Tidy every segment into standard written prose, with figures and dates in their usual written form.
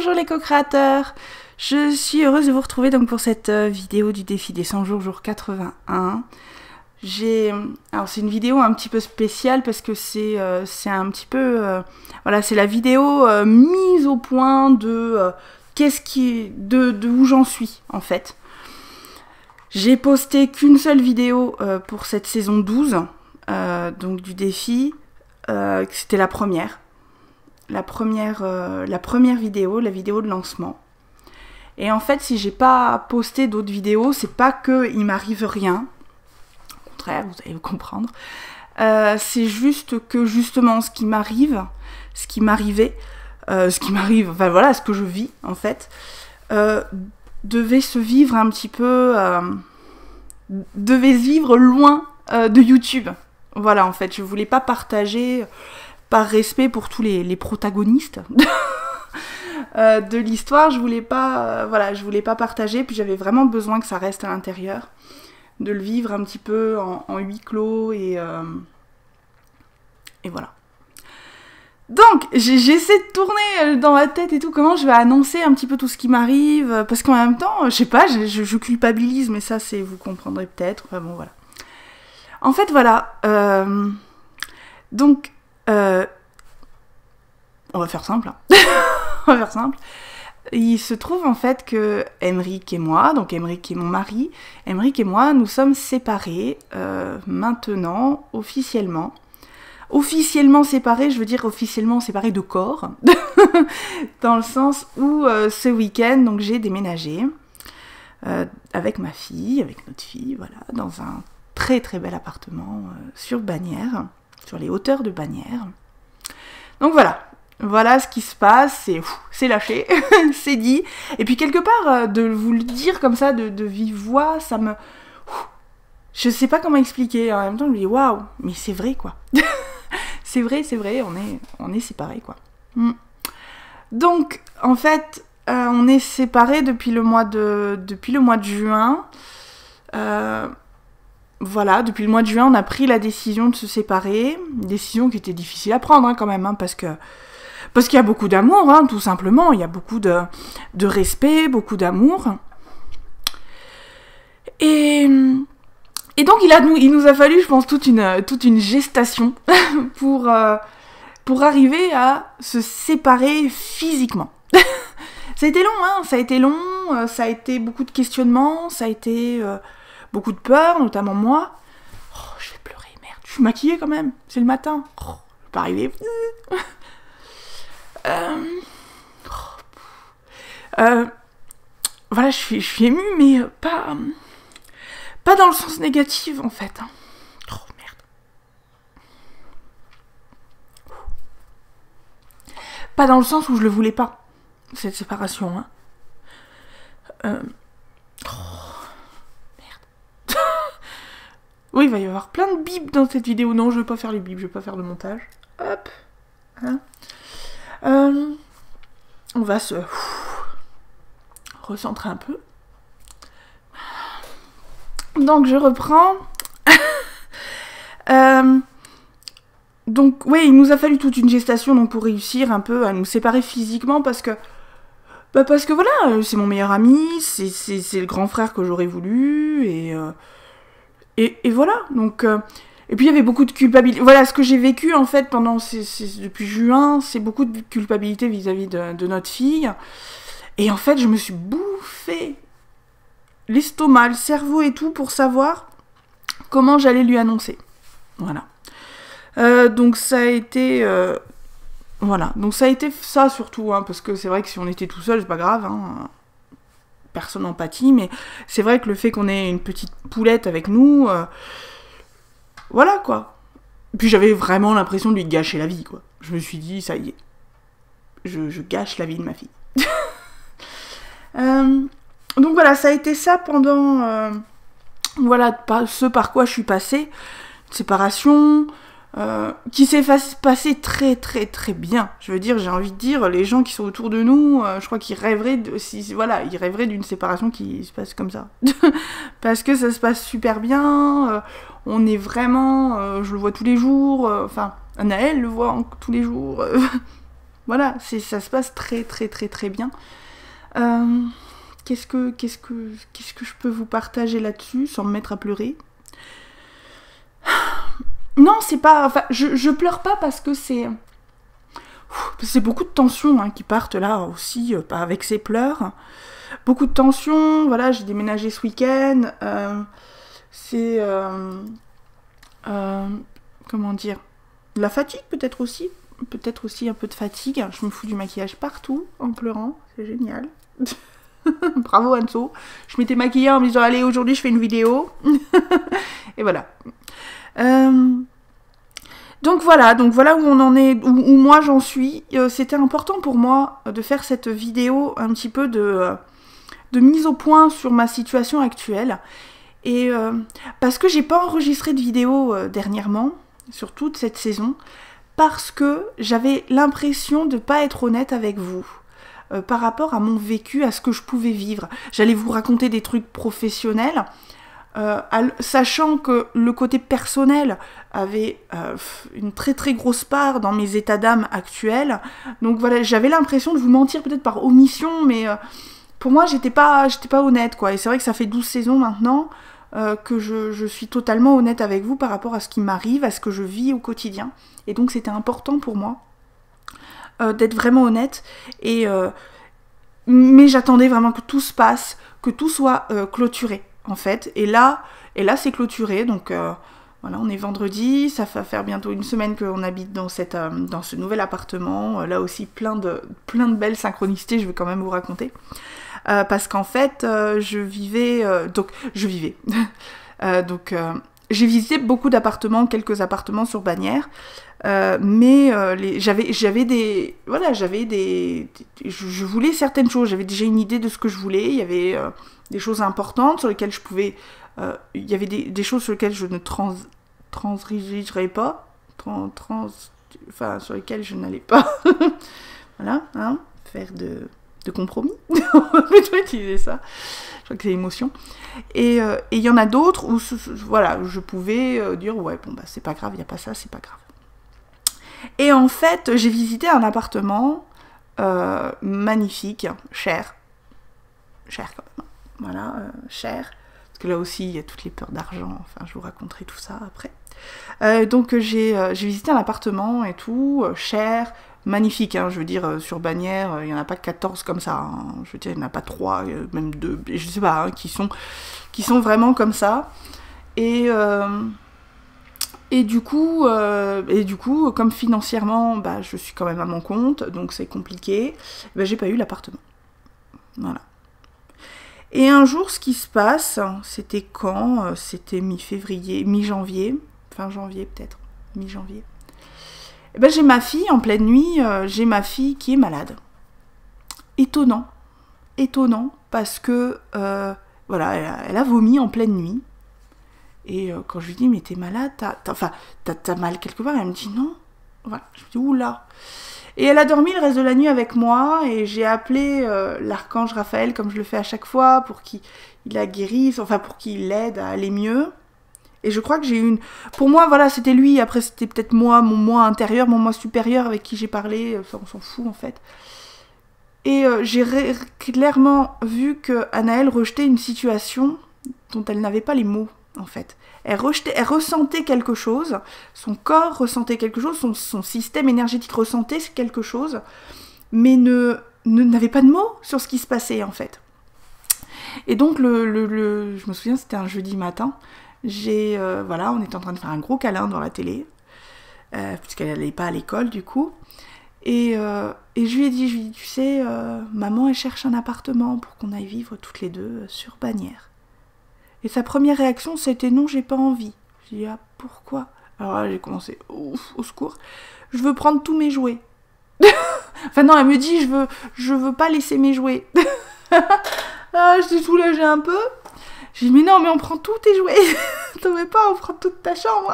Bonjour les co-créateurs, je suis heureuse de vous retrouver donc pour cette vidéo du défi des 100 jours, jour 81. Alors c'est une vidéo un petit peu spéciale parce que c'est un petit peu... voilà, c'est la vidéo mise au point de de où j'en suis en fait. J'ai posté qu'une seule vidéo pour cette saison 12, donc du défi, c'était la première. La première vidéo, la vidéo de lancement. Et en fait, si j'ai pas posté d'autres vidéos, c'est pas que il m'arrive rien. Au contraire, vous allez comprendre. C'est juste que justement, ce qui m'arrive, enfin voilà, ce que je vis en fait, devait se vivre un petit peu, devait se vivre loin de YouTube. Voilà, en fait, je voulais pas partager. Par respect pour tous les protagonistes de l'histoire, je voulais pas, voilà, je voulais pas partager, puis j'avais vraiment besoin que ça reste à l'intérieur, de le vivre un petit peu en huis clos et voilà. Donc, j'essaie de tourner dans ma tête et tout, comment je vais annoncer un petit peu tout ce qui m'arrive, parce qu'en même temps, je sais pas, je culpabilise, mais ça, vous comprendrez peut-être, enfin bon, voilà. En fait, voilà, donc... on va faire simple. Hein. On va faire simple. Il se trouve en fait que Aymeric et moi, donc Aymeric est mon mari, Aymeric et moi, nous sommes séparés maintenant, officiellement. Officiellement séparés, je veux dire officiellement séparés de corps, dans le sens où ce week-end, donc j'ai déménagé avec ma fille, avec notre fille, voilà, dans un très très bel appartement sur Bagnères. Sur les hauteurs de Bagnères. Donc voilà ce qui se passe, c'est lâché, c'est dit. Et puis quelque part, de vous le dire comme ça, de vive voix, ça me... Je sais pas comment expliquer, en même temps je me dis waouh, mais c'est vrai quoi. c'est vrai, on est séparés quoi. Donc en fait, on est séparés depuis le mois de juin. Voilà, depuis le mois de juin, on a pris la décision de se séparer. Une décision qui était difficile à prendre hein, quand même, hein, parce qu'il y a beaucoup d'amour, hein, tout simplement. Il y a beaucoup de respect, beaucoup d'amour. Et donc, il nous a fallu, je pense, toute une gestation pour arriver à se séparer physiquement. Ça a été long, hein, ça a été beaucoup de questionnements, ça a été... beaucoup de peur, notamment moi. Oh, je vais pleurer, merde. Je suis maquillée quand même. C'est le matin. Oh, je vais pas arriver. Voilà, je suis émue, mais pas dans le sens négatif, en fait. Oh, merde. Pas dans le sens où je le voulais pas, cette séparation. Hein. Oui, il va y avoir plein de bips dans cette vidéo. Non, je vais pas faire les bips, je vais pas faire le montage. Hop. Hein. On va se recentrer un peu. Donc, je reprends. Donc, oui, il nous a fallu toute une gestation donc, pour réussir un peu à nous séparer physiquement parce que voilà, c'est mon meilleur ami, c'est le grand frère que j'aurais voulu et voilà, donc... et puis il y avait beaucoup de culpabilité. Voilà, ce que j'ai vécu en fait depuis juin, c'est beaucoup de culpabilité vis-à-vis de notre fille. Et en fait, je me suis bouffé l'estomac, le cerveau et tout pour savoir comment j'allais lui annoncer. Voilà. Donc ça a été... voilà, donc ça a été ça surtout, hein, parce que c'est vrai que si on était tout seul, c'est pas grave, hein. Personne n'empathie, mais c'est vrai que le fait qu'on ait une petite poulette avec nous, voilà quoi. Puis j'avais vraiment l'impression de lui gâcher la vie, quoi. Je me suis dit, ça y est, je gâche la vie de ma fille. Donc voilà, ça a été ça pendant, voilà, ce par quoi je suis passée, une séparation... qui s'est passé très très très bien. Je veux dire, j'ai envie de dire, les gens qui sont autour de nous, je crois qu'ils rêveraient ils rêveraient d'une séparation qui se passe comme ça. Parce que ça se passe super bien, on est vraiment, je le vois tous les jours, enfin, Anaël le voit tous les jours, Voilà, ça se passe très très très très bien. Qu'est-ce que je peux vous partager là-dessus sans me mettre à pleurer? Non, c'est pas... Enfin, je pleure pas parce que c'est beaucoup de tensions hein, qui partent là aussi, avec ces pleurs. Beaucoup de tensions, voilà, j'ai déménagé ce week-end. C'est... comment dire? La fatigue peut-être aussi. Peut-être aussi un peu de fatigue. Je me fous du maquillage partout en pleurant. C'est génial. Bravo Anso. Je m'étais maquillée en me disant allez aujourd'hui je fais une vidéo. Et voilà. Donc voilà où on en est, où moi j'en suis. C'était important pour moi de faire cette vidéo un petit peu de mise au point sur ma situation actuelle. Et parce que j'ai pas enregistré de vidéo dernièrement, sur toute cette saison, parce que j'avais l'impression de pas être honnête avec vous. Par rapport à mon vécu, à ce que je pouvais vivre. J'allais vous raconter des trucs professionnels, sachant que le côté personnel avait une très très grosse part dans mes états d'âme actuels. Donc voilà, j'avais l'impression de vous mentir peut-être par omission, mais pour moi j'étais pas honnête quoi. Et c'est vrai que ça fait 12 saisons maintenant que je suis totalement honnête avec vous par rapport à ce qui m'arrive, à ce que je vis au quotidien. Et donc c'était important pour moi d'être vraiment honnête, mais j'attendais vraiment que tout se passe, que tout soit clôturé en fait, et là c'est clôturé, donc voilà, on est vendredi, ça va faire bientôt une semaine qu'on habite dans ce nouvel appartement, là aussi plein de belles synchronicités, je vais quand même vous raconter, parce qu'en fait j'ai visité beaucoup d'appartements, quelques appartements sur Bagnères, mais je voulais certaines choses, j'avais déjà une idée de ce que je voulais, il y avait des choses importantes sur lesquelles je pouvais, il y avait des choses sur lesquelles je ne transigerais pas, enfin sur lesquelles je n'allais pas, voilà, hein, faire de compromis, on va plutôt utiliser ça, je crois que c'est l'émotion, et il y en a d'autres où voilà, je pouvais dire ouais bon bah c'est pas grave, il n'y a pas ça, c'est pas grave. Et en fait j'ai visité un appartement magnifique, cher quand même, voilà, cher, parce que là aussi il y a toutes les peurs d'argent, enfin je vous raconterai tout ça après. Donc j'ai visité un appartement et tout, cher, magnifique, hein, je veux dire, sur Bagnères, il n'y en a pas 14 comme ça, hein, je veux dire, il n'y en a pas 3, même 2, je sais pas, hein, qui sont vraiment comme ça, et du coup, comme financièrement, bah, je suis quand même à mon compte, donc c'est compliqué, bah, j'ai pas eu l'appartement, voilà. Et un jour, ce qui se passe, c'était quand? C'était mi-février, mi-janvier, fin janvier peut-être, mi-janvier. Et ben, j'ai ma fille, en pleine nuit, j'ai ma fille qui est malade. Étonnant, parce que, voilà, elle a vomi en pleine nuit. Et quand je lui dis, mais t'es malade, t'as mal quelque part, elle me dit non. Voilà, je me dis, oula. Et elle a dormi le reste de la nuit avec moi, et j'ai appelé l'archange Raphaël, comme je le fais à chaque fois, pour qu'il la guérisse, enfin pour qu'il l'aide à aller mieux. Et je crois que j'ai eu une... Pour moi, voilà, c'était lui, après c'était peut-être moi, mon moi intérieur, mon moi supérieur avec qui j'ai parlé, enfin, on s'en fout en fait. Et j'ai clairement vu que Anaëlle rejetait une situation dont elle n'avait pas les mots, en fait. Elle ressentait quelque chose, son corps ressentait quelque chose, son système énergétique ressentait quelque chose, mais n'avait pas de mots sur ce qui se passait, en fait. Et donc, je me souviens, c'était un jeudi matin, voilà, on était en train de faire un gros câlin dans la télé, puisqu'elle n'allait pas à l'école, du coup, et je lui ai dit, tu sais, maman, elle cherche un appartement pour qu'on aille vivre toutes les deux sur Bagnères. Et sa première réaction, c'était non, j'ai pas envie. J'ai dit, ah, pourquoi? Alors là, j'ai commencé, ouf, au secours, je veux prendre tous mes jouets. Enfin non, elle me dit, je veux pas laisser mes jouets. Ah, je suis soulagée un peu. J'ai dit, mais non, mais on prend tous tes jouets. T'en veux pas, on prend toute ta chambre.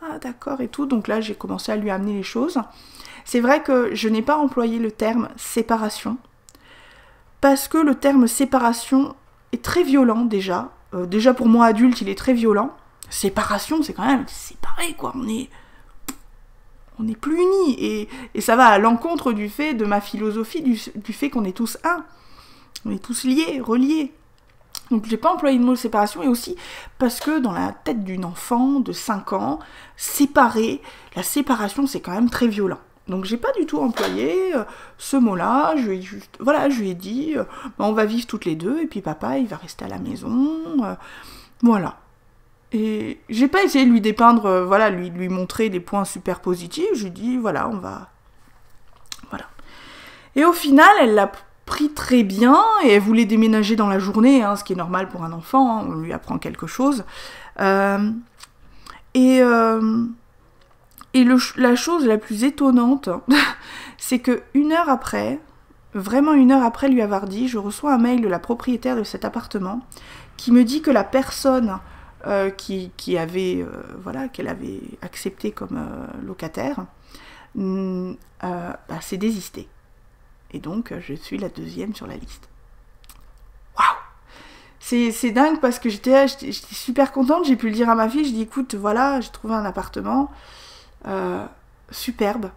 Ah, d'accord, et tout. Donc là, j'ai commencé à lui amener les choses. C'est vrai que je n'ai pas employé le terme séparation. Parce que le terme séparation est très violent déjà. Déjà pour moi adulte, il est très violent. Séparation, c'est quand même séparé, quoi. on n'est plus unis, et ça va à l'encontre du fait de ma philosophie, du fait qu'on est tous un, on est tous liés, reliés. Donc j'ai pas employé le mot séparation, et aussi parce que dans la tête d'une enfant de 5 ans, séparée, la séparation c'est quand même très violent. Donc j'ai pas du tout employé ce mot-là, je lui ai dit, on va vivre toutes les deux, et puis papa il va rester à la maison, voilà. Et j'ai pas essayé de lui dépeindre, voilà, lui montrer des points super positifs, je lui ai dit, voilà, on va... Voilà. Et au final, elle l'a pris très bien, et elle voulait déménager dans la journée, hein, ce qui est normal pour un enfant, hein, on lui apprend quelque chose. La chose la plus étonnante, c'est que une heure après, vraiment une heure après lui avoir dit, je reçois un mail de la propriétaire de cet appartement, qui me dit que la personne qui avait, voilà, qu'elle avait accepté comme locataire, s'est désistée. Et donc, je suis la deuxième sur la liste. Waouh! C'est dingue parce que j'étais super contente, j'ai pu le dire à ma fille, je dis écoute, voilà, j'ai trouvé un appartement superbe,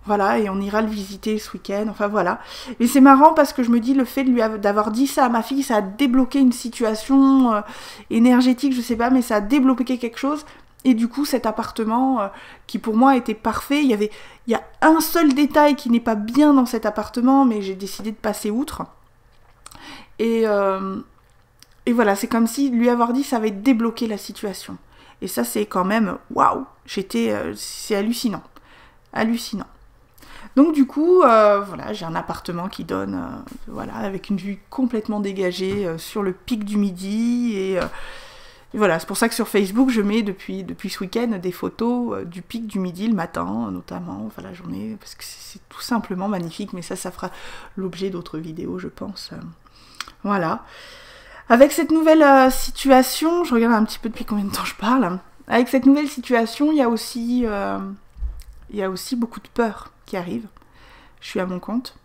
voilà, et on ira le visiter ce week-end, enfin voilà. Et c'est marrant parce que je me dis, le fait d'avoir dit ça à ma fille, ça a débloqué une situation énergétique, je sais pas, mais ça a débloqué quelque chose. Et du coup, cet appartement, qui pour moi était parfait, il y a un seul détail qui n'est pas bien dans cet appartement, mais j'ai décidé de passer outre. Et voilà, c'est comme si lui avoir dit, ça avait débloqué la situation. Et ça, c'est quand même, waouh, c'est hallucinant. Hallucinant. Donc du coup, voilà, j'ai un appartement qui donne, voilà, avec une vue complètement dégagée sur le pic du Midi, et voilà, c'est pour ça que sur Facebook, je mets depuis ce week-end des photos du pic du Midi le matin, notamment, enfin la journée, parce que c'est tout simplement magnifique, mais ça fera l'objet d'autres vidéos, je pense. Voilà. Avec cette nouvelle situation, je regarde un petit peu depuis combien de temps je parle, avec cette nouvelle situation, il y a aussi beaucoup de peur qui arrive. Je suis à mon compte.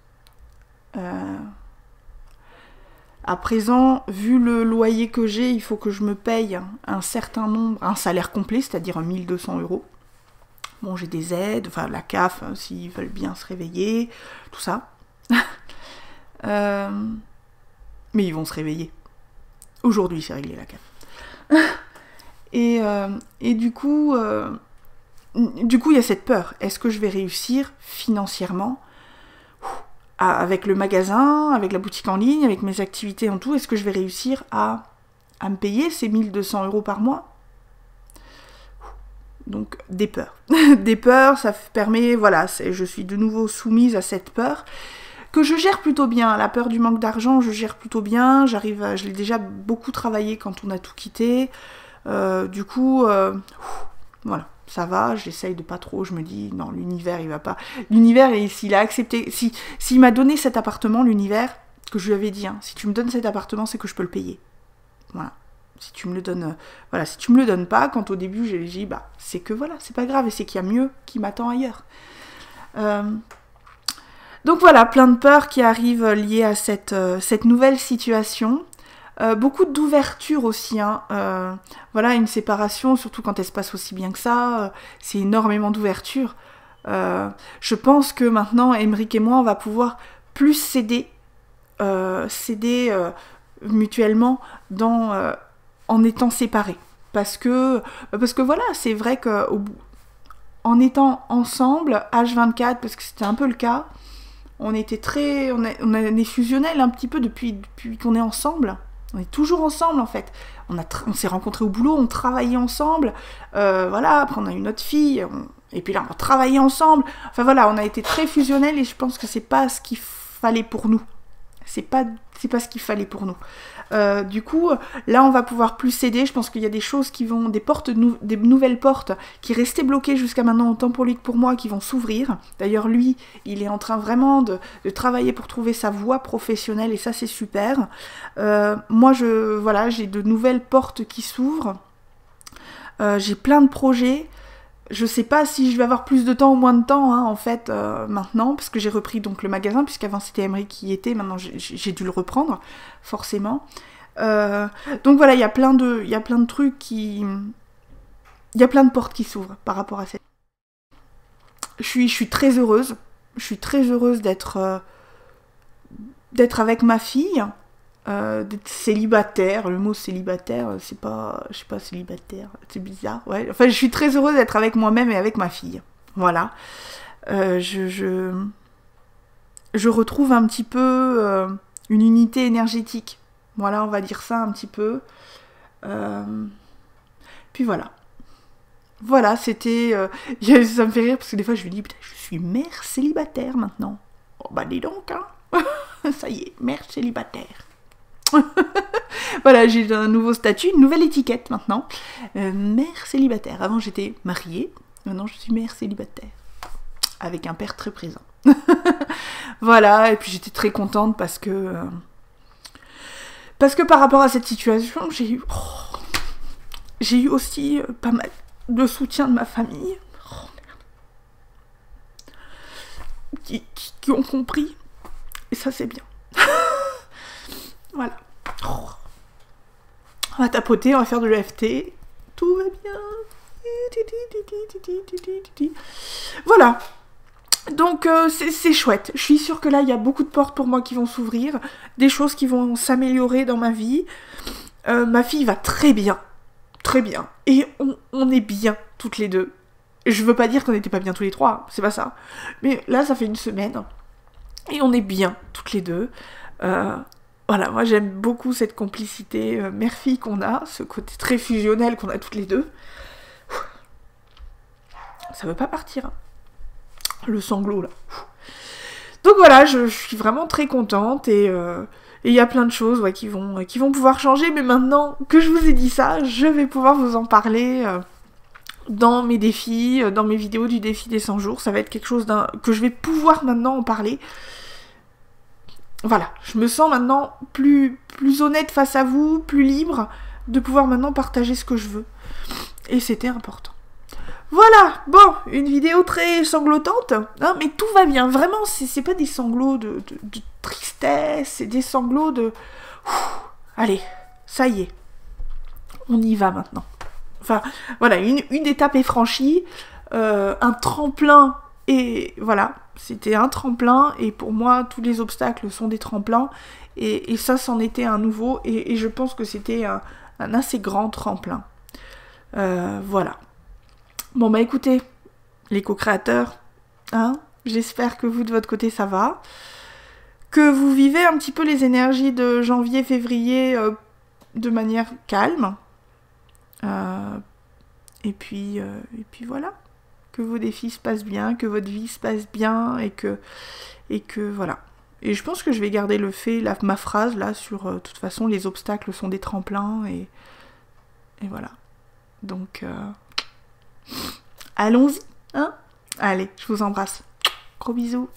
À présent, vu le loyer que j'ai, il faut que je me paye un certain nombre, un salaire complet, c'est-à-dire 1 200 €. Bon, j'ai des aides, enfin la CAF, s'ils veulent bien se réveiller, tout ça. Mais ils vont se réveiller. Aujourd'hui, c'est réglé la CAF. Et du coup, il y a cette peur. Est-ce que je vais réussir financièrement avec le magasin, avec la boutique en ligne, avec mes activités en tout? Est-ce que je vais réussir à me payer ces 1 200 € par mois? Donc, des peurs. Des peurs, ça permet, voilà, je suis de nouveau soumise à cette peur, que je gère plutôt bien. La peur du manque d'argent, je gère plutôt bien. Je l'ai déjà beaucoup travaillé quand on a tout quitté. Du coup, voilà, ça va, j'essaye de pas trop, je me dis, non, l'univers, il va pas... L'univers, s'il a accepté... S'il m'a donné cet appartement, l'univers, que je lui avais dit, hein, si tu me donnes cet appartement, c'est que je peux le payer. Voilà. Si tu me le donnes... voilà, si tu me le donnes pas, quand au début, j'ai dit, bah, c'est que voilà, c'est pas grave, et c'est qu'il y a mieux qui m'attend ailleurs. Donc voilà, plein de peurs qui arrivent liées à cette nouvelle situation. Beaucoup d'ouverture aussi, hein. Voilà, une séparation, surtout quand elle se passe aussi bien que ça, c'est énormément d'ouverture. Je pense que maintenant, Aymeric et moi, on va pouvoir plus s'aider mutuellement en étant séparés. Parce que voilà, c'est vrai qu'en étant ensemble, H24, parce que c'était un peu le cas, on est fusionnels un petit peu depuis qu'on est ensemble. On est toujours ensemble en fait. On s'est rencontrés au boulot, on travaillait ensemble. Voilà, après on a eu notre fille, et puis là on travaillait ensemble. Enfin voilà, on a été très fusionnels, et je pense que c'est pas ce qu'il fallait pour nous. C'est pas ce qu'il fallait pour nous. Du coup, là on va pouvoir plus s'aider. Je pense qu'il y a des choses qui vont, des nouvelles portes qui restaient bloquées jusqu'à maintenant, autant pour lui que pour moi, qui vont s'ouvrir. D'ailleurs lui, il est en train vraiment de travailler pour trouver sa voie professionnelle, et ça c'est super. Moi voilà, j'ai de nouvelles portes qui s'ouvrent. J'ai plein de projets. Je sais pas si je vais avoir plus de temps ou moins de temps, hein, en fait, maintenant, parce que j'ai repris donc le magasin, puisqu'avant c'était Aymeric qui y était, maintenant j'ai dû le reprendre, forcément. Donc voilà, il y a plein de trucs il y a plein de portes qui s'ouvrent par rapport à cette... je suis très heureuse. Je suis très heureuse d'être avec ma fille, d'être célibataire. Le mot célibataire, c'est pas, je sais pas, célibataire, c'est bizarre. Ouais. Enfin, je suis très heureuse d'être avec moi-même et avec ma fille. Voilà. Je retrouve un petit peu une unité énergétique. Voilà, on va dire ça un petit peu. Puis voilà. Voilà, c'était... ça me fait rire parce que des fois je me dis, putain, je suis mère célibataire maintenant. Oh bah dis donc, hein. Ça y est, mère célibataire. Voilà, j'ai un nouveau statut, une nouvelle étiquette maintenant. Mère célibataire. Avant j'étais mariée, maintenant je suis mère célibataire. Avec un père très présent. Voilà, et puis j'étais très contente parce que par rapport à cette situation, j'ai eu aussi pas mal de soutien de ma famille. Oh, merde. Qui ont compris. Et ça, c'est bien. Voilà. Oh. On va tapoter, on va faire de l'EFT. Tout va bien. Voilà. Donc c'est chouette. Je suis sûre que là, il y a beaucoup de portes pour moi qui vont s'ouvrir. Des choses qui vont s'améliorer dans ma vie. Ma fille va très bien. Très bien. Et on est bien, toutes les deux. Je veux pas dire qu'on n'était pas bien tous les trois, c'est pas ça. Mais là, ça fait une semaine. Et on est bien, toutes les deux. Voilà, moi j'aime beaucoup cette complicité mère-fille qu'on a, ce côté très fusionnel qu'on a toutes les deux. Ça veut pas partir, hein. Le sanglot, là. Donc voilà, je suis vraiment très contente et il y a plein de choses qui vont pouvoir changer. Mais maintenant que je vous ai dit ça, je vais pouvoir vous en parler dans mes défis, dans mes vidéos du défi des 100 jours. Ça va être quelque chose que je vais pouvoir maintenant en parler. Voilà, je me sens maintenant plus honnête face à vous, plus libre de pouvoir maintenant partager ce que je veux. Et c'était important. Voilà, bon, une vidéo très sanglotante, hein, mais tout va bien, vraiment, c'est pas des sanglots de tristesse, c'est des sanglots de... allez, ça y est, on y va maintenant. Enfin, voilà, une étape est franchie, un tremplin, et voilà, c'était un tremplin, et pour moi, tous les obstacles sont des tremplins, et ça, c'en était un nouveau, et je pense que c'était un assez grand tremplin. Voilà. Bon bah écoutez, les co-créateurs, hein, j'espère que vous de votre côté ça va, que vous vivez un petit peu les énergies de janvier-février de manière calme, et puis voilà, que vos défis se passent bien, que votre vie se passe bien, et que voilà. Et je pense que je vais garder ma phrase là sur de toute façon les obstacles sont des tremplins, et voilà. Donc... allons-y, hein? Allez, je vous embrasse. Gros bisous.